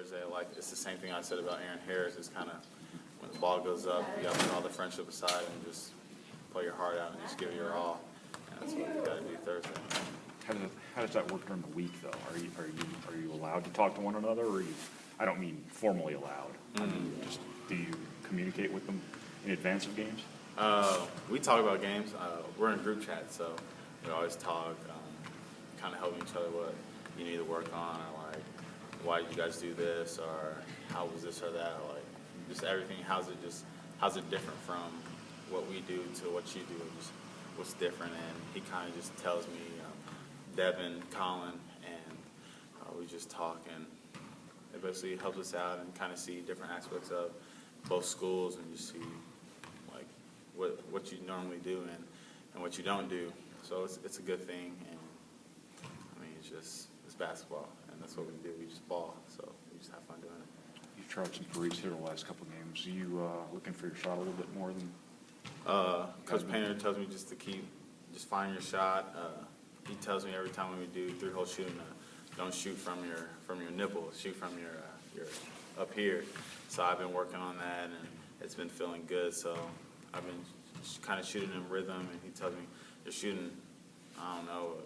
Thursday. Like, it's the same thing I said about Aaron Harris. It's kind of when the ball goes up, you got to put all the friendship aside and just play your heart out and just give it your all. And that's what we got to do Thursday. How does that work during the week, though? Are you allowed to talk to one another, or I don't mean formally allowed. I mean, just do you communicate with them in advance of games? We talk about games. We're in group chat, so we always talk, kind of helping each other what you need to work on, or like why did you guys do this, or how was this or that, or like just everything. How's it different from what we do to what you do? Just what's different? And he kind of just tells me, Devin, Colin, and we just talk, and it basically helps us out and kind of see different aspects of both schools, and you see like what you normally do and what you don't do. So it's a good thing, and I mean it's basketball, and that's what we do. We just ball, so we just have fun doing it. You've tried some threes here the last couple of games. Are you looking for your shot a little bit more than? Coach Painter tells me just to just find your shot. He tells me every time we do three-hole shooting, don't shoot from your nipple, shoot from your up here. So I've been working on that, and it's been feeling good. So I've been kind of shooting in rhythm, and he tells me you're shooting, I don't know,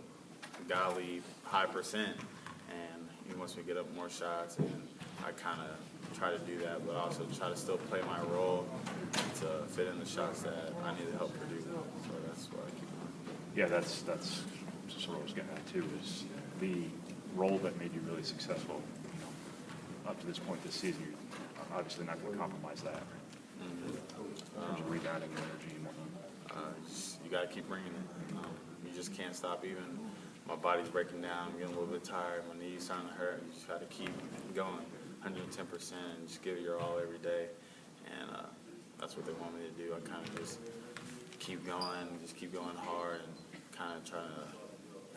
a godly high percent, and he wants me to get up more shots, and I kind of try to do that, but also try to still play my role to fit in the shots that I need to help Purdue. So that's what I keep doing. Yeah, that's just what I was getting at too. Is the role that made you really successful, up to this point this season. You're obviously not going to compromise that. In terms of rebounding and energy and whatnot. You got to keep bringing it. You just can't stop. Even my body's breaking down. I'm getting a little bit tired. My knees starting to hurt. You just got to keep going 110% and just give it your all every day. And that's what they want me to do. I kind of just keep going hard, and kind of trying to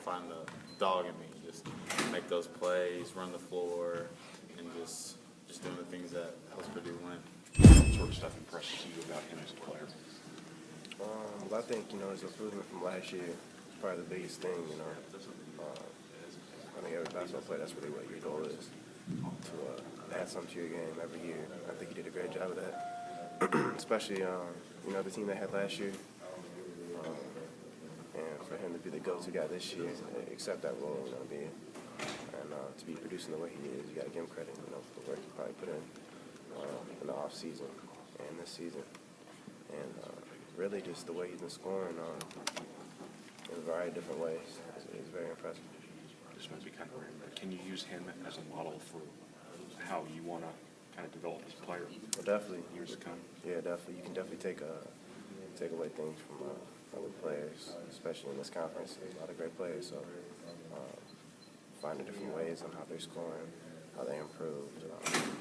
find the dog in me. Just make those plays, run the floor, and just doing the things that helps Purdue win. What sort of stuff impresses you about him as a player? Well, I think, his improvement from last year is probably the biggest thing, I think every basketball player, that's really what your goal is, to add something to your game every year. I think he did a great job of that, especially, the team they had last year. And for him to be the go-to guy this year, accept that role, and to be producing the way he is, you got to give him credit, for the work he probably put in the off season and this season, and really just the way he's been scoring in a variety of different ways is very impressive. This might be kind of weird, but can you use him as a model for how you want to kind of develop as a player? Well, definitely. Years to come. Yeah, definitely. You can definitely take away things from other players, especially in this conference. There's a lot of great players, so finding different ways on how they're scoring, how they improved,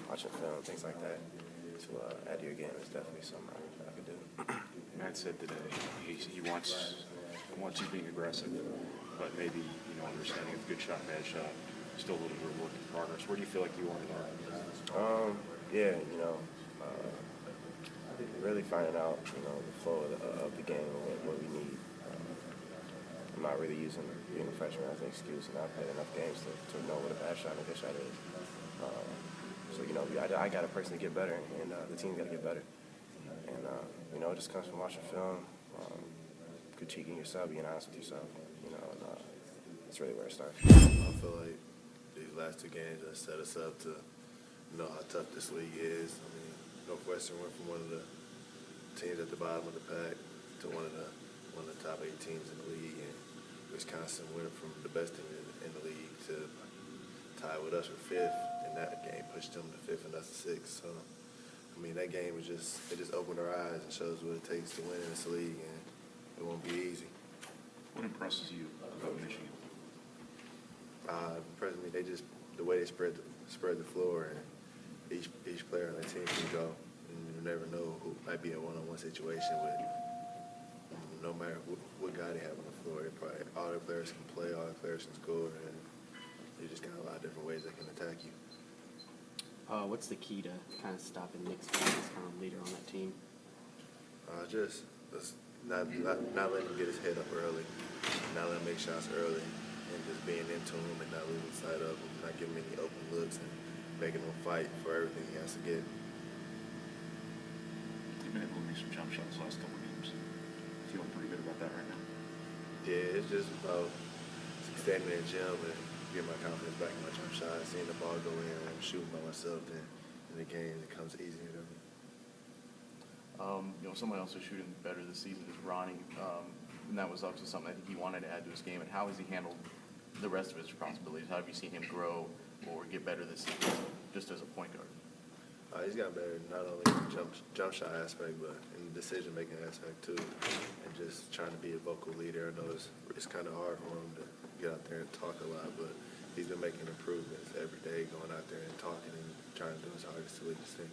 watching film, things like that, to add to your game is definitely something I could do. Matt said today he wants you being aggressive, but maybe understanding of good shot, bad shot, still a little bit of work in progress. Where do you feel like you are in that? Really finding out the flow of the game and what we need. I'm not really using being a freshman as an excuse, and I've played enough games to know what a bad shot and a good shot is. So I got to personally get better, and the team's got to get better. And it just comes from watching film, critiquing yourself, being honest with yourself. That's really where it starts. I feel like these last two games have set us up to know how tough this league is. I mean, Northwestern went from one of the teams at the bottom of the pack to one of the top 8 teams in the league, and Wisconsin went from the best team in the league to tie with us for 5th, and that game pushed them to 5th and us to 6th. So, I mean, that game was just opened our eyes and shows what it takes to win in this league, and it won't be easy. What impresses you about Michigan? Impressed me, the way they spread the floor, and each player on that team can go, and you never know who might be in a one-on-one situation with. No matter what guy they have on the floor, all their players can play, all their players can score, and they just got a lot of different ways they can attack you. What's the key to kind of stopping Nick's kind of leader on that team? Just not letting him get his head up early, not letting him make shots early, and just being into him and not losing sight of him, not giving him any open looks, and making him fight for everything he has to get. You've been able to make some jump shots the last couple of games. Feeling pretty good about that right now. Yeah, it's just about standing in the gym and getting my confidence back in my jump shot, seeing the ball go in, and I'm shooting by myself. Then in the game, it comes easier to me. Someone else who's shooting better this season is Ronnie, and that was obviously something I think he wanted to add to his game. And how has he handled the rest of his responsibilities? How have you seen him grow or get better this season, just as a point guard? He's gotten better not only in the jump shot aspect, but in the decision-making aspect too, and just trying to be a vocal leader. I know it's kind of hard for him to get out there and talk a lot, but he's been making improvements every day, going out there and talking and trying to do his hardest to lead his team.